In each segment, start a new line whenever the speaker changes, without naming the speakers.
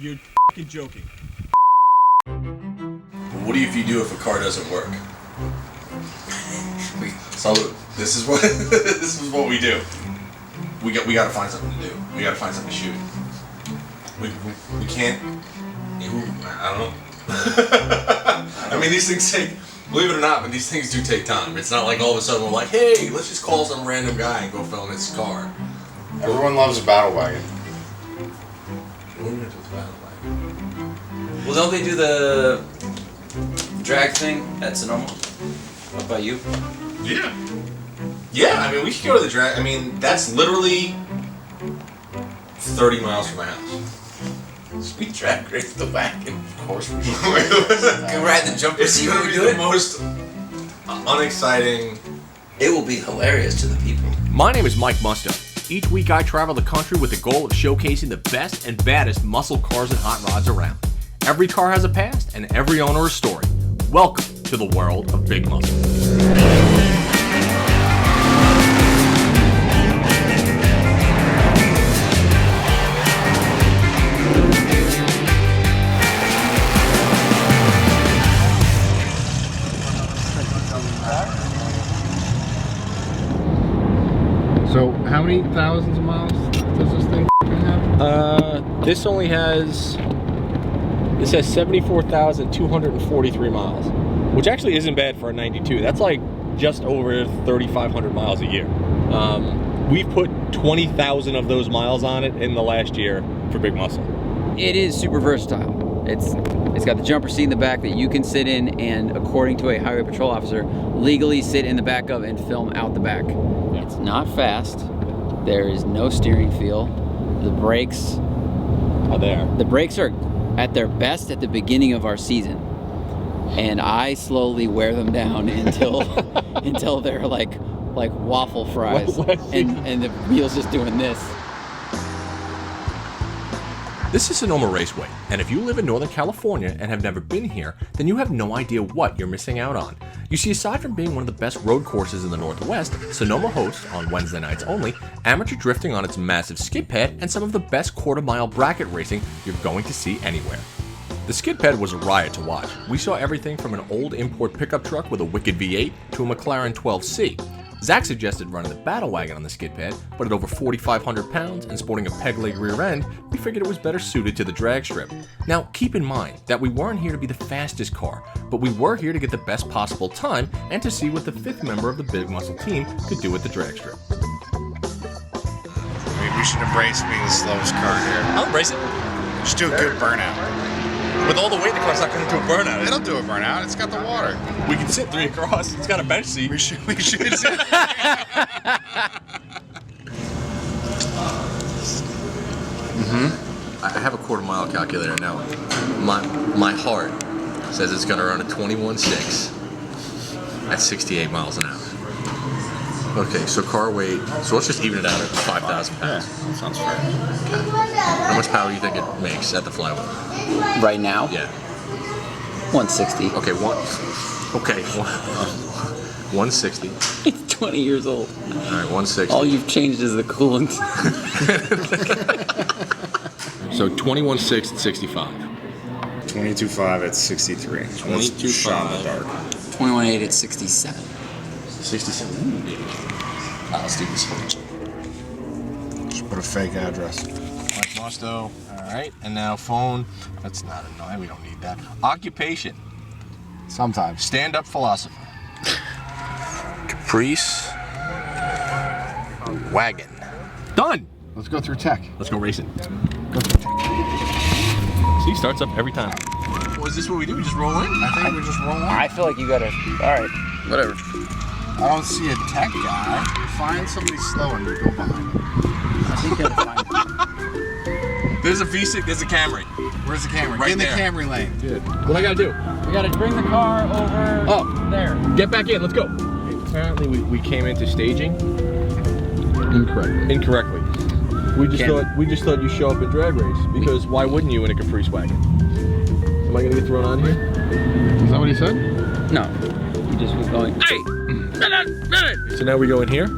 You're fucking joking.
What do you do if a car doesn't work? So this is what this is what we do. We got to find something to do. We got to find something to shoot. We can't. I don't know. I mean, these things take. Believe it or not, but these things do take time. It's not like all of a sudden we're like, hey, let's just call some random guy and go film his car.
Everyone loves a Battle Wagon.
What are we gonna do with the Battle Wagon?
Well, don't they do the drag thing at Sonoma? What about you?
Yeah. Yeah, I mean, we could go to the drag. I mean, that's literally 30 miles from my house.
We drag race the wagon.
Of course we should.
Can ride the jumper seat when we do it?
The most unexciting.
It will be hilarious to the people.
My name is Mike Musto. Each week I travel the country with the goal of showcasing the best and baddest muscle cars and hot rods around. Every car has a past and every owner a story. Welcome to the world of Big Muscle.
So, how many thousands of miles does this thing have?
This has 74,243 miles, which actually isn't bad for a 92. That's like just over 3,500 miles a year. We've put 20,000 of those miles on it in the last year for Big Muscle.
It is super versatile. It's got the jumper seat in the back that you can sit in and, according to a highway patrol officer, legally sit in the back of and film out the back.
Yeah.
It's not fast. There is no steering feel. The brakes
are there.
The brakes are at their best at the beginning of our season, and I slowly wear them down until until they're like waffle fries, and the wheel's just doing this.
This is Sonoma Raceway, and if you live in Northern California and have never been here, then you have no idea what you're missing out on. You see, aside from being one of the best road courses in the Northwest, Sonoma hosts, on Wednesday nights only, amateur drifting on its massive skid pad and some of the best quarter-mile bracket racing you're going to see anywhere. The skid pad was a riot to watch. We saw everything from an old import pickup truck with a wicked V8 to a McLaren 12C. Zach suggested running the Battle Wagon on the skid pad, but at over 4,500 pounds and sporting a peg leg rear end, we figured it was better suited to the drag strip. Now, keep in mind that we weren't here to be the fastest car, but we were here to get the best possible time and to see what the fifth member of the Big Muscle team could do with the drag strip.
We should embrace being the slowest car here.
I'll embrace it.
Just do a good burnout.
With all the weight, the car's not going to do a burnout.
It'll do a burnout. It's got the water.
We can sit 3 across. It's got a bench seat.
We should.
I have a quarter-mile calculator now. My heart says it's going to run a 21.6 at 68 miles an hour. Okay, so car weight. So let's just even it out at 5,000 pounds.
Yeah, that sounds fair.
How much power do you think it makes at the flywheel?
Right now,
Yeah.
160.
Okay, 160.
He's 20 years old.
All right, 160.
All you've changed is the coolant.
So 21.6 at 65.
22.5 at 63.
22.5.
Shot in the dark.
21.8 at 67.
67. Let's do this.
Just put a fake address.
Mike Musto. All right, and now phone. That's not annoying. We don't need that. Occupation.
Sometimes.
Stand-up philosopher. Caprice. Wagon. Done.
Let's go through tech.
Let's go racing.
Go through tech.
See, starts up every time. Well, is this what we do? We just roll in?
I think we just roll on.
I feel like you gotta. All right, whatever.
I don't see a tech guy. Find somebody slow and go behind.
I think you gotta find.
There's a V6. There's a Camry.
Where's the Camry?
Right
Get in the
there.
Camry lane.
Good. What I gotta do?
We gotta bring the car over.
Oh.
There.
Get back in. Let's go. Apparently, we came into staging incorrectly. We just thought you show up in drag race because why wouldn't you in a Caprice wagon? Am I gonna get thrown on here?
Is that what he said?
No. He just was going. Hey.
So now we go in here.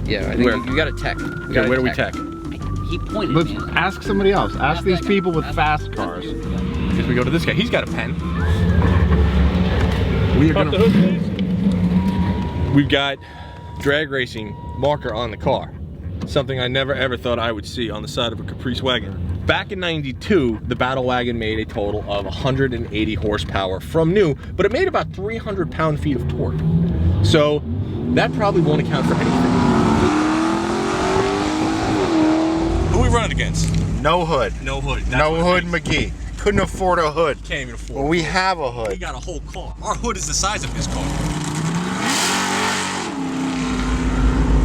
Yeah, I think
Where?
you got to tech.
Okay, where do we tech?
He pointed,
Let's
man.
ask somebody else. Ask these people with fast cars.
Guess we go to this guy. He's got a pen. We are gonna. We've got drag racing marker on the car. Something I never ever thought I would see on the side of a Caprice wagon. Back in '92, the Battle Wagon made a total of 180 horsepower from new, but it made about 300 pound-feet of torque. So that probably won't account for anything. Who are we running against?
No hood.
No hood. That's
No
what
hood
it is.
McGee. Couldn't afford a hood.
Can't even afford.
Well, we have a
We
hood.
got a whole car. Our hood is the size of his car.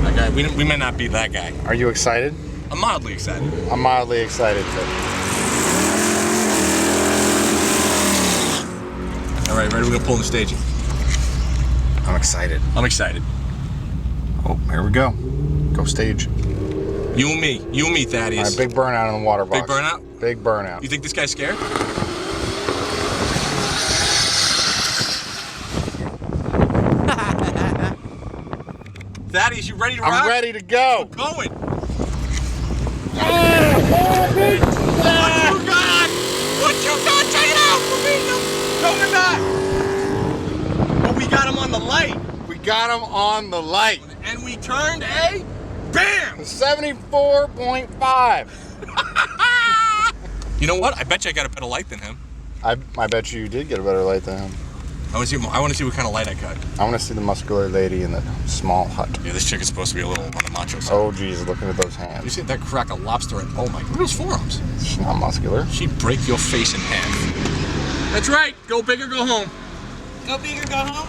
That guy, we may not be that guy.
Are you excited?
I'm mildly excited.
I'm mildly excited too.
All right, ready? We're gonna pull in the staging.
I'm excited.
I'm excited.
Oh, here we go. Go stage.
You and me,
All
Thaddeus.
right, big burnout in the water box.
Big burnout?
Big burnout.
You think this guy's scared? Thaddeus, you ready to rock?
I'm ready to go.
Going. What you got? What you got? Take it out for me. No, we're not. But we got him on the light.
We got him on the light.
And we turned a bam.
74.5.
You know what? I bet you I got a better light than him.
I bet you did get a better light than him.
I want to see what kind of light I got.
I want to see the muscular lady in the small hut.
Yeah, this chick is supposed to be a little on the macho side.
Oh, geez, looking at those
You
hands.
see that crack a lobster at? Oh my! Look at those forearms.
She's not muscular.
She'd break your face in half. That's right. Go big or go home.
Go big or go home.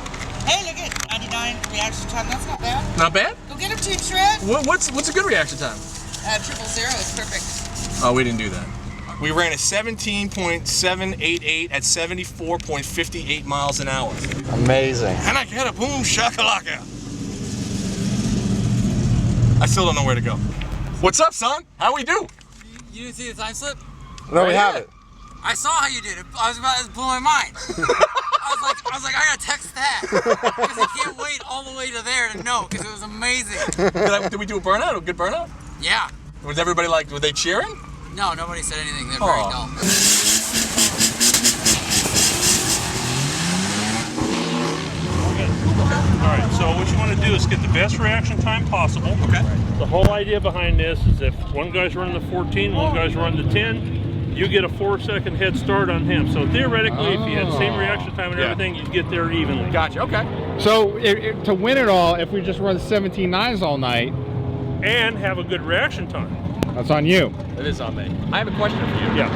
Hey, look at 99 reaction time. That's not bad.
Not bad.
Go get him, Team Shred.
What's a good reaction time?
000 is perfect.
Oh, we didn't do that. We ran a 17.788 at 74.58 miles an hour.
Amazing.
And I got a boom shakalaka. I still don't know where to go. What's up, son? How we do?
You didn't see the time slip?
No, we have it.
I saw how you did it. I was about to blow my mind. I was like, I gotta text that because I can't wait all the way to there to know because it was amazing.
Did we do a burnout? A good burnout?
Yeah.
Was everybody like? Were they cheering?
No, nobody said anything. They're very dull.
Alright, so what you want to do is get the best reaction time possible.
Okay.
The whole idea behind this is if one guy's running the 14, one guy's running the 10, you get a 4-second head start on him. So theoretically, if you had the same reaction time and everything, you'd get there evenly.
Gotcha. Okay.
So to win it all, if we just run 17.9s all night,
And have a good reaction time.
that's on you.
It is on me. I have a question for you.
Yeah.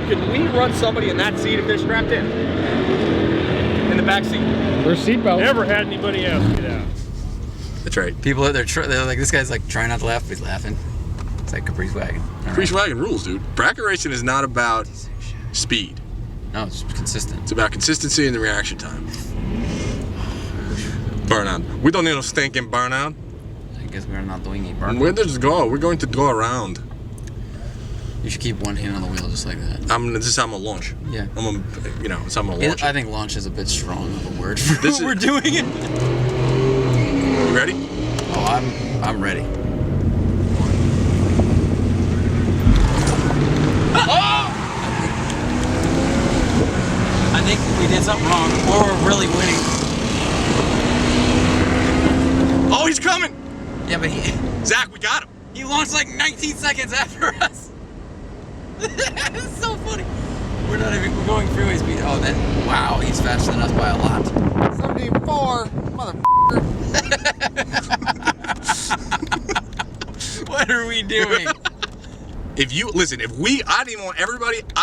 Can we run somebody in that seat if they're strapped in? In the back seat.
There's seatbelts.
Never had anybody ask me that.
That's right.
People they're like, this guy's like trying not to laugh, but he's laughing. It's like Caprice Wagon. All
Caprice Wagon rules, dude. Bracket racing is not about speed.
No, it's just consistent.
It's about consistency and the reaction time. Burnout. We don't need no stinking burnout.
I guess we're not doing a burn.
We're just go. We're going to go around.
You should keep one hand on the wheel just like that.
This is how I'm gonna launch.
Yeah.
I'm gonna, it's how I'm gonna launch.
I think launch is a bit strong of a word for
This
what we're doing it.
You ready?
Oh, I'm ready.
I think we did something wrong or we're really winning.
Oh, he's coming!
Yeah, but
Zach, we got him.
he launched like 19 seconds after us. It's so funny. We're going freeway speed. Oh, wow, he's faster than us by a lot.
74, mother.
What are we doing?
I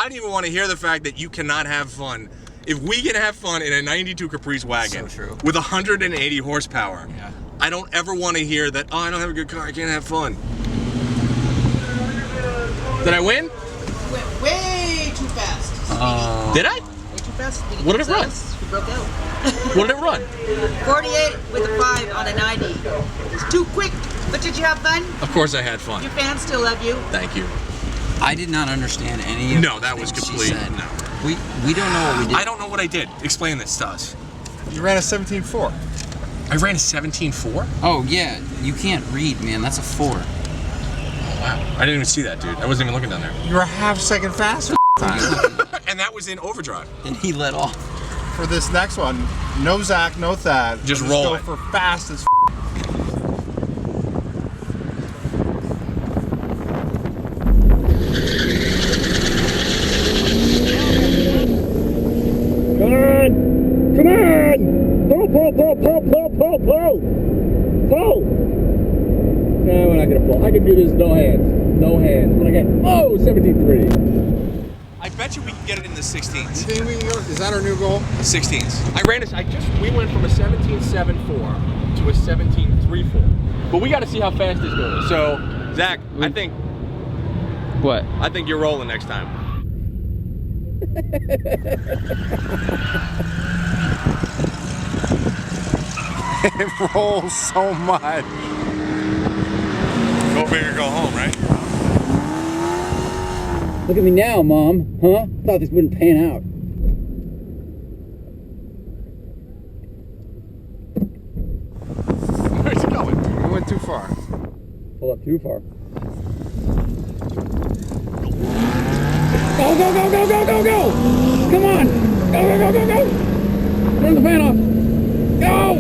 don't even want to hear the fact that you cannot have fun. If we can have fun in a 92 Caprice wagon
So true.
with 180 horsepower,
Yeah.
I don't ever want to hear that, oh, I don't have a good car, I can't have fun. Did I win?
Went way too fast.
Did I?
Way too fast.
What did it run?
You broke out.
What did it run?
48 with a 5 on a 90. It's too quick. But did you have fun?
Of course I had fun.
Your fans still love you.
Thank you.
I did not understand any of
No,
the
that was
things she
complete.
said.
No.
We don't know what we did.
I don't know what I did. Explain this to us.
You ran a 17.4.
I ran a 17.4?
Oh yeah, you can't read, man. That's a 4.
Wow. I didn't even see that, dude. I wasn't even looking down there.
You're a half second faster.
And that was in overdrive.
And he let off.
For this next one, no Zach, no Thad.
Just
Let's
roll
go
it.
for fast as
Come on! Come on! Pull, pull, pull, pull, pull, pull, pull! Pull! No, we're not gonna pull. I can do this no hands. No hands. When I get, oh, 17.3.
I bet you we can get it in the 16s.
You think we can go? Is that our new goal?
16s. We went from a 17.74 to a 17.34. But we got to see how fast this goes. So, Zach, I think you're rolling next time.
It rolls so much.
Go big or go home, right?
Look at me now, Mom. Huh? Thought this wouldn't pan out.
Where's it going?
We went too far.
Pull up too far. Go, go, go, go, go, go, go! Come on! Go, go, go, go, go! Turn the fan off! Go!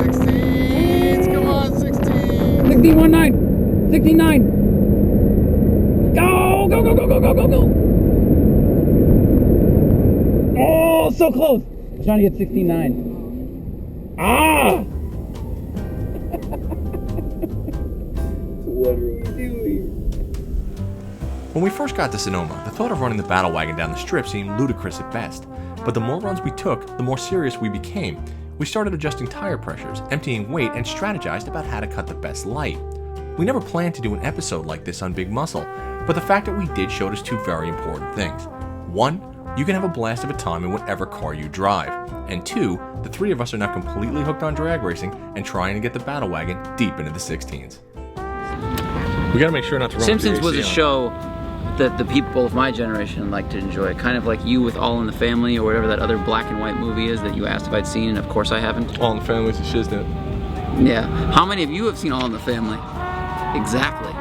16s, come on, 16.
16.19! 16.9! Go! Go, go, go, go, go, go, go! Oh, so close! I was trying to get 16.9. Ah! What are we doing?
When we first got to Sonoma, the thought of running the Battle Wagon down the strip seemed ludicrous at best. But the more runs we took, the more serious we became. We started adjusting tire pressures, emptying weight, and strategized about how to cut the best light. We never planned to do an episode like this on Big Muscle, but the fact that we did showed us two very important things. One, you can have a blast of a time in whatever car you drive. And two, the three of us are now completely hooked on drag racing and trying to get the Battle Wagon deep into the 16s. We gotta make sure not to run
Simpsons
the
was a
AC on.
show that the people of my generation like to enjoy. Kind of like you with All in the Family or whatever that other black and white movie is that you asked if I'd seen, and of course I haven't.
All in the Family's a shiznit.
Yeah. How many of you have seen All in the Family? Exactly.